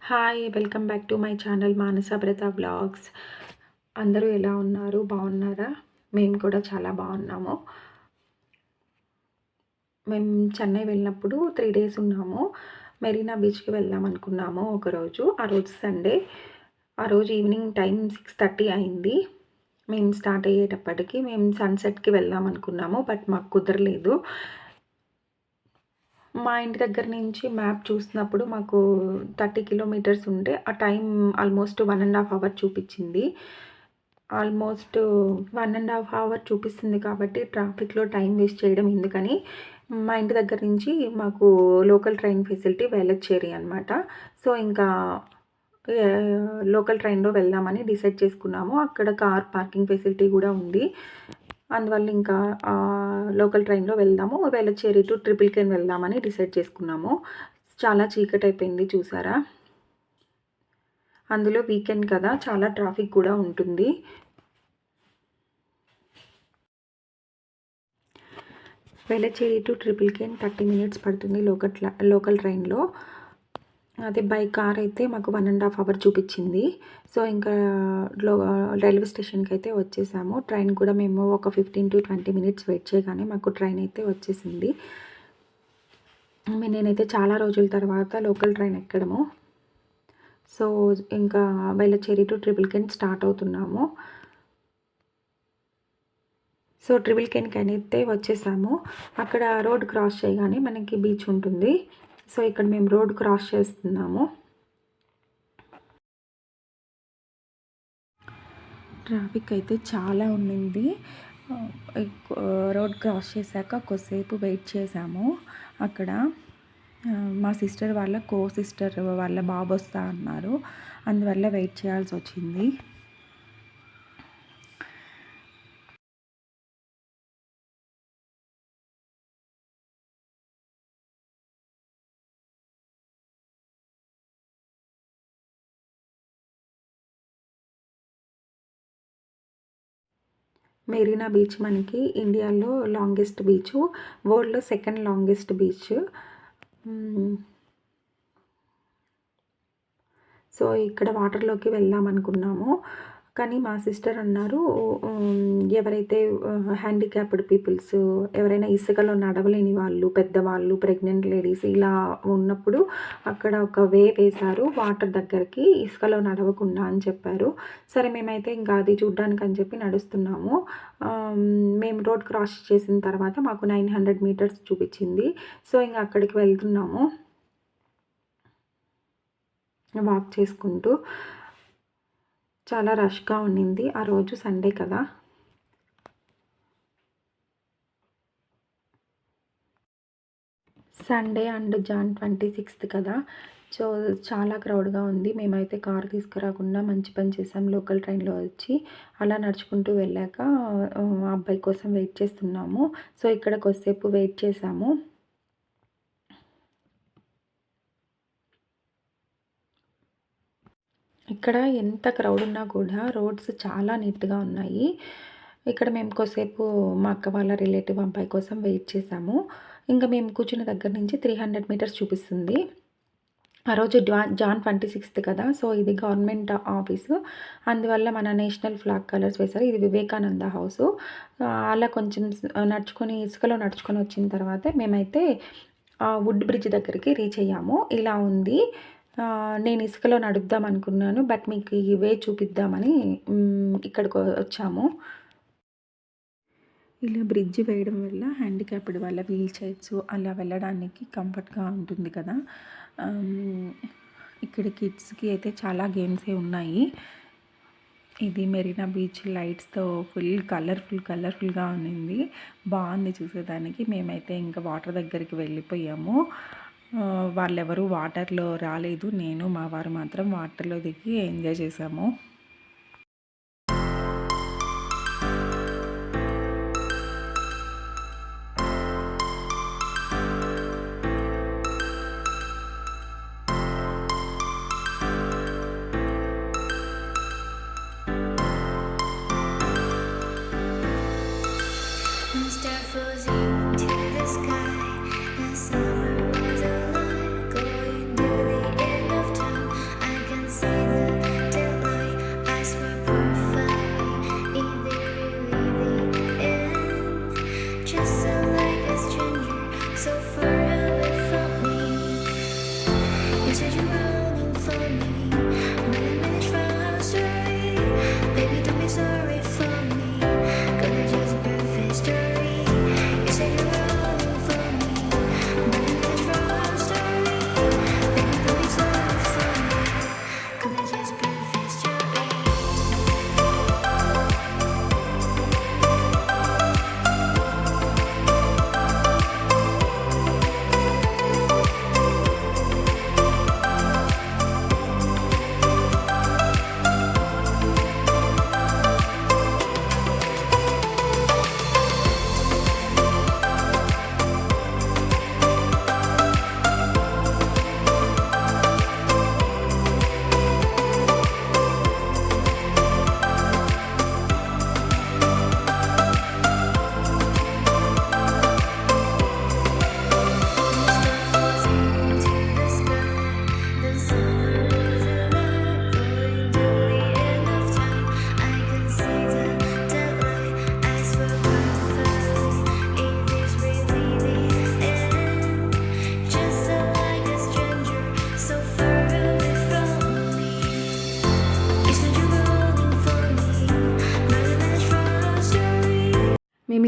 Hi! Welcome back to my channel Manasa Bratha vlogs. అందరూ ఎలా ఉన్నారు? బాగున్నారా? మేము కూడా చాలా బాగున్నాము. మేము చెన్నై వెళ్ళినప్పుడు 3 డేస్ ఉన్నాము. మెరీనా బీచ్‌కి వెళ్దాం అనుకున్నాము ఒకరోజు. ఆ రోజు సండే. ఆ రోజు ఈవినింగ్ టైం 6:30 అయింది. మేము స్టార్ట్ అయ్యేటప్పటికి మేము సన్‌సెట్‌కి వెళ్దాం అనుకున్నాము. బట్ మాకు కుదరలేదు. మా ఇంటి దగ్గర నుంచి మ్యాప్ చూసినప్పుడు మాకు 30 కిలోమీటర్స్ ఉంటే, ఆ టైం ఆల్మోస్ట్ 1 ½ అవర్ చూపిచ్చింది. ఆల్మోస్ట్ 1 ½ అవర్ చూపిస్తుంది కాబట్టి ట్రాఫిక్‌లో టైం వేస్ట్ చేయడం ఎందుకని, మా ఇంటి దగ్గర నుంచి మాకు లోకల్ ట్రైన్ ఫెసిలిటీ వేలచ్చేరి అనమాట. సో, ఇంకా లోకల్ ట్రైన్‌లో వెళ్దామని డిసైడ్ చేసుకున్నాము. అక్కడ కార్ పార్కింగ్ ఫెసిలిటీ గూడా ఉంది. అందువల్ల ఇంకా లోకల్ ట్రైన్‌లో వెళ్దాము. వేళచ్చేరి టు ట్రిపుల్ కేన్ వెళ్దామని డిసైడ్ చేసుకున్నాము. చాలా చీకటైపోయింది చూసారా? అందులో వీకెండ్ కదా! చాలా ట్రాఫిక్ కూడా ఉంటుంది. Velachery to Triplicane 30 minutes పడుతుంది లోకల్ ట్రైన్‌లో. అదే బై కార్ అయితే మాకు 1 ½ అవర్ చూపిచ్చింది. సో, ఇంకా రైల్వే స్టేషన్‌కైతే వచ్చేసాము. ట్రైన్ కూడా మేము ఒక 15-20 మినిట్స్ వెయిట్ చేయగానే మాకు ట్రైన్ అయితే వచ్చేసింది. నేనైతే చాలా రోజుల తర్వాత లోకల్ ట్రైన్ ఎక్కడము. సో, ఇంకా Velachery to Triplicane start అవుతున్నాము. సో, ట్రిపుల్ కేన్‌కైతే వచ్చేసాము. అక్కడ రోడ్ క్రాస్ చేయగానే మనకి బీచ్ ఉంటుంది. సో, ఇక్కడ మేము రోడ్ క్రాస్ చేస్తున్నాము. ట్రాఫిక్ అయితే చాలా ఉండింది. రోడ్ క్రాస్ చేశాక కొద్దిసేపు వెయిట్ చేశాము అక్కడ. మా సిస్టర్ వాళ్ళ సిస్టర్ వాళ్ళ బాబు వస్తా అన్నారు. అందువల్ల వెయిట్ చేయాల్సొచ్చింది. మెరీనా బీచ్ మనకి ఇండియాలో లాంగెస్ట్ బీచు. వరల్డ్‌లో సెకండ్ లాంగెస్ట్ బీచ్. సో, ఇక్కడ వాటర్‌లోకి వెళ్దాం అనుకున్నాము. కానీ మా సిస్టర్ అన్నారు, ఎవరైతే హ్యాండిక్యాప్డ్ పీపుల్స్, ఎవరైనా ఇసుకలో నడవలేని వాళ్ళు, పెద్దవాళ్ళు, ప్రెగ్నెంట్ లేడీస్ ఇలా ఉన్నప్పుడు అక్కడ ఒక వే వేశారు వాటర్ దగ్గరికి, ఇసుకలో నడవకుండా అని చెప్పారు. సరే, మేమైతే ఇంకా అది చూడ్డానికని చెప్పి నడుస్తున్నాము. మేము రోడ్ క్రాస్ చేసిన తర్వాత మాకు 900 మీటర్స్ చూపిచ్చింది. సో, ఇంక అక్కడికి వెళ్తున్నాము వాక్ చేసుకుంటూ. చాలా రష్‌గా ఉండింది. ఆ రోజు సండే కదా! సండే అండ్ జాన్ 26థ్ కదా! సో, చాలా క్రౌడ్‌గా ఉంది. మేమైతే కార్ తీసుకురాకుండా మంచి పని చేసాం. లోకల్ ట్రైన్‌లో వచ్చి అలా నడుచుకుంటూ వెళ్ళాక ఆ అబ్బాయి కోసం వెయిట్ చేస్తున్నాము. సో, ఇక్కడ కొద్దిసేపు వెయిట్ చేశాము. ఇక్కడ ఎంత క్రౌడ్ ఉన్నా కూడా రోడ్స్ చాలా నీట్‌గా ఉన్నాయి. ఇక్కడ మేము కొద్దిసేపు మా అక్క వాళ్ళ రిలేటివ్ అబ్బాయి కోసం వెయిట్ చేశాము. ఇంకా మేము కూర్చున్న దగ్గర నుంచి 300 మీటర్స్ చూపిస్తుంది. ఆ రోజు జాన్ 26థ్ కదా! సో, ఇది గవర్నమెంట్ ఆఫీసు. అందువల్ల మన నేషనల్ ఫ్లాగ్ కలర్స్ వేశారు. ఇది వివేకానంద హౌసు. అలా కొంచెం నడుచుకొని ఇసుకలో నడుచుకొని వచ్చిన తర్వాత మేమైతే వుడ్ బ్రిడ్జ్ దగ్గరికి రీచ్ అయ్యాము. ఇలా ఉంది. నేను ఇసుకలో నడుద్దాం అనుకున్నాను. బట్ మీకు ఈ వే చూపిద్దామని ఇక్కడికి వచ్చాము. ఇలా బ్రిడ్జ్ వేయడం వల్ల హ్యాండిక్యాప్డ్ వాళ్ళ వీల్ చైర్స్ అలా వెళ్ళడానికి కంఫర్ట్‌గా ఉంటుంది కదా! ఇక్కడ కిడ్స్‌కి అయితే చాలా గేమ్సే ఉన్నాయి. ఇది మెరీనా బీచ్ లైట్స్‌తో కలర్ఫుల్‌గా ఉన్నింది. బాగుంది చూసేదానికి. మేమైతే ఇంకా వాటర్ దగ్గరికి వెళ్ళిపోయాము. వాళ్ళెవరూ వాటర్‌లో రాలేదు. నేను మా వారు మాత్రం వాటర్‌లో దిగి ఎంజాయ్ చేసాము. Stars rose into the sky. The summer was alive, going to the end of time.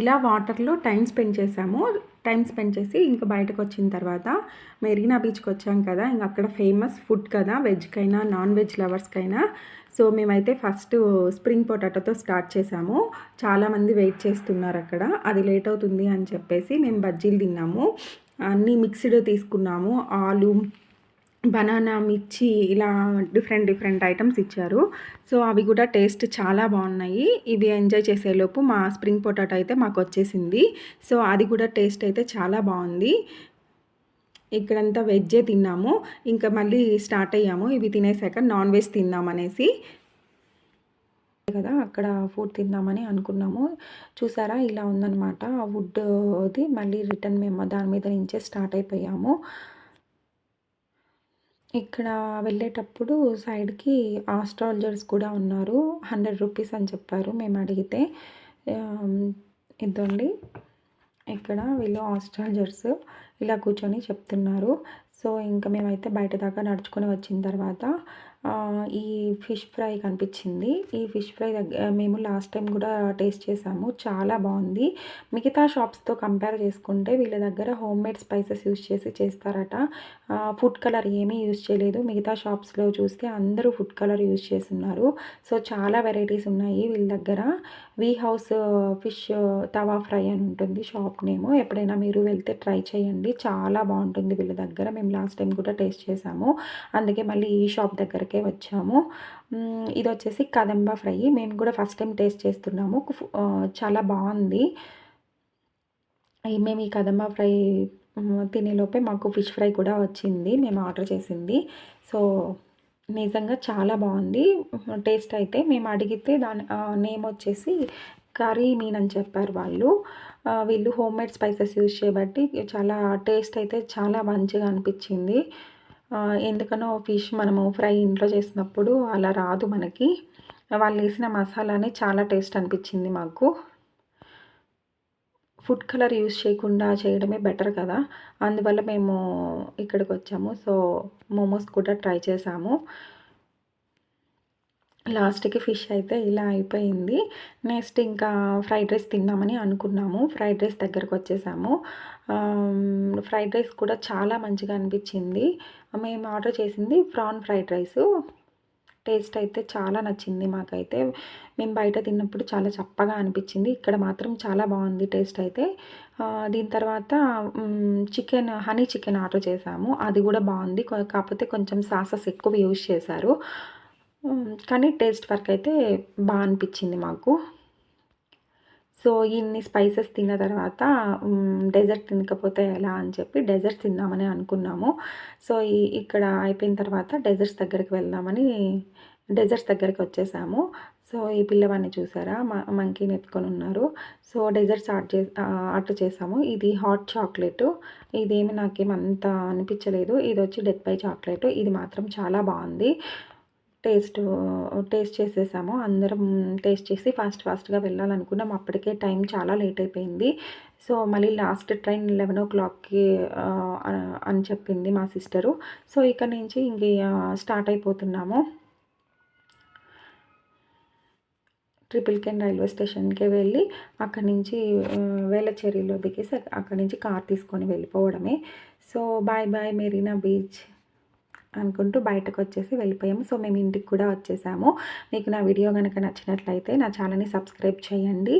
ఇలా వాటర్లో టైం స్పెండ్ చేసాము. టైం స్పెండ్ చేసి ఇంక బయటకు వచ్చిన తర్వాత మెరీనా బీచ్కి వచ్చాం కదా, ఇంక అక్కడ ఫేమస్ ఫుడ్ కదా, వెజ్కైనా నాన్ వెజ్ లవర్స్కైనా. సో మేమైతే ఫస్ట్ స్ప్రింగ్ పొటాటోతో స్టార్ట్ చేసాము. చాలామంది వెయిట్ చేస్తున్నారు అక్కడ, అది లేట్ అవుతుంది అని చెప్పేసి మేము బజ్జీలు తిన్నాము. అన్నీ మిక్స్డ్ తీసుకున్నాము. ఆలు, బనానా, మిర్చి ఇలా డిఫరెంట్ ఐటమ్స్ ఇచ్చారు. సో అవి కూడా టేస్ట్ చాలా బాగున్నాయి. ఇవి ఎంజాయ్ చేసేలోపు మా స్ప్రింగ్ పొటాటో అయితే మాకు వచ్చేసింది. సో అది కూడా టేస్ట్ అయితే చాలా బాగుంది. ఇక్కడంతా వెజ్జే తిన్నాము. ఇంకా మళ్ళీ స్టార్ట్ అయ్యాము ఇవి తినేసాక నాన్ వెజ్ తిందామనేసి కదా, అక్కడ ఫుడ్ తిందామని అనుకున్నాము. చూసారా ఇలా ఉందన్నమాట ఆ వుడ్ది. మళ్ళీ రిటర్న్ మేము దాని మీద నుంచే స్టార్ట్ అయిపోయాము. ఇక్కడ వెళ్ళేటప్పుడు సైడ్‌కి ఆస్ట్రాలజర్స్ కూడా ఉన్నారు. 100 రూపీస్ అని చెప్పారు మేము అడిగితే. ఇదండి ఇక్కడ వీళ్ళు ఆస్ట్రాలజర్స్ ఇలా కూర్చొని చెప్తున్నారు. సో ఇంకా మేమైతే బయట దాకా నడుచుకొని వచ్చిన తర్వాత ఈ ఫిష్ ఫ్రై కనిపించింది. ఈ ఫిష్ ఫ్రై మేము లాస్ట్ టైం కూడా టేస్ట్ చేసాము. చాలా బాగుంది. మిగతా షాప్స్తో కంపేర్ చేసుకుంటే వీళ్ళ దగ్గర హోమ్ మేడ్ స్పైసెస్ యూస్ చేసి చేస్తారట. ఫుడ్ కలర్ ఏమీ యూస్ చేయలేదు. మిగతా షాప్స్లో చూస్తే అందరూ ఫుడ్ కలర్ యూస్ చేస్తున్నారు. సో చాలా వెరైటీస్ ఉన్నాయి వీళ్ళ దగ్గర. We house fish tawa fry అని ఉంటుంది షాప్ నేము. ఎప్పుడైనా మీరు వెళ్తే ట్రై చేయండి, చాలా బాగుంటుంది వీళ్ళ దగ్గర. మేము లాస్ట్ టైం కూడా టేస్ట్ చేసాము, అందుకే మళ్ళీ ఈ షాప్ దగ్గరకే వచ్చాము. ఇది వచ్చేసి కదంబా ఫ్రై. మేము కూడా ఫస్ట్ టైం టేస్ట్ చేస్తున్నాము. చాలా బాగుంది. మేము ఈ కదంబా ఫ్రై తినేలోపే మాకు ఫిష్ ఫ్రై కూడా వచ్చింది, మేము ఆర్డర్ చేసింది. సో నిజంగా చాలా బాగుంది టేస్ట్ అయితే. మేము అడిగితే దాని నేమ్ వచ్చేసి కర్రీ మీన్ అని చెప్పారు వాళ్ళు. వీళ్ళు హోమ్ మేడ్ స్పైసెస్ యూస్ చేయబట్టి చాలా టేస్ట్ అయితే చాలా మంచిగా అనిపించింది. ఎందుకనో ఫిష్ మనము ఫ్రై ఇంట్లో చేసినప్పుడు అలా రాదు మనకి. వాళ్ళు వేసిన మసాలానే చాలా టేస్ట్ అనిపించింది మాకు. ఫుడ్ కలర్ యూస్ చేయకుండా చేయడమే బెటర్ కదా, అందువల్ల మేము ఇక్కడికి వచ్చాము. సో మోమోస్ కూడా ట్రై చేసాము. లాస్ట్‌కి ఫిష్ అయితే ఇలా అయిపోయింది. నెక్స్ట్ ఇంకా ఫ్రైడ్ రైస్ తిందామని అనుకున్నాము. ఫ్రైడ్ రైస్ దగ్గరకు వచ్చేసాము. ఫ్రైడ్ రైస్ కూడా చాలా మంచిగా అనిపించింది. మేము ఆర్డర్ చేసింది ప్రాన్ ఫ్రైడ్ రైసు. టేస్ట్ అయితే చాలా నచ్చింది మాకైతే. మేము బయట తిన్నప్పుడు చాలా చప్పగా అనిపించింది. ఇక్కడ మాత్రం చాలా బాగుంది టేస్ట్ అయితే. దీని తర్వాత హనీ చికెన్ ఆర్డర్ చేసాము. అది కూడా బాగుంది. కాకపోతే కొంచెం సాసెస్ ఎక్కువ యూజ్ చేశారు. కానీ టేస్ట్ వరకు అయితే బాగా అనిపించింది మాకు. సో ఇన్ని స్పైసెస్ తిన్న తర్వాత డెజర్ట్ తినకపోతే ఎలా అని చెప్పి డెజర్ట్ తిందామని అనుకున్నాము. సో ఇక్కడ అయిపోయిన తర్వాత డెజర్ట్స్ దగ్గరికి వెళ్దామని డెజర్ట్స్ దగ్గరికి వచ్చేసాము. సో ఈ పిల్లవాడిని చూసారా, మంకీని ఎత్తుకొని ఉన్నారు. సో డెజర్ట్స్ ఆర్డర్ చేసాము. ఇది హాట్ చాక్లెట్. ఇదేమి నాకేమంత అనిపించలేదు. ఇది వచ్చి డెత్ బై చాక్లెట్. ఇది మాత్రం చాలా బాగుంది. టేస్ట్ చేసేసాము. అందరం టేస్ట్ చేసి ఫాస్ట్‌గా వెళ్ళాలనుకున్నాం. అప్పటికే టైం చాలా లేట్ అయిపోయింది. సో మళ్ళీ లాస్ట్ ట్రైన్ 11:00కి అని చెప్పింది మా సిస్టరు. సో ఇక్కడ నుంచి ఇంక స్టార్ట్ అయిపోతున్నాము. ట్రిపుల్ కెన్ రైల్వే స్టేషన్‌కి వెళ్ళి అక్కడి నుంచి వేళచ్చేరిలో దిగేసి అక్కడి నుంచి కార్ తీసుకొని వెళ్ళిపోవడమే. So bye bye Marina beach అనుకుంటూ బయటకు వచ్చేసి వెళ్ళిపోయాము. సో మేము ఇంటికి కూడా వచ్చేసాము. మీకు నా వీడియో కనుక నచ్చినట్లయితే నా ఛానల్ని సబ్స్క్రైబ్ చేయండి.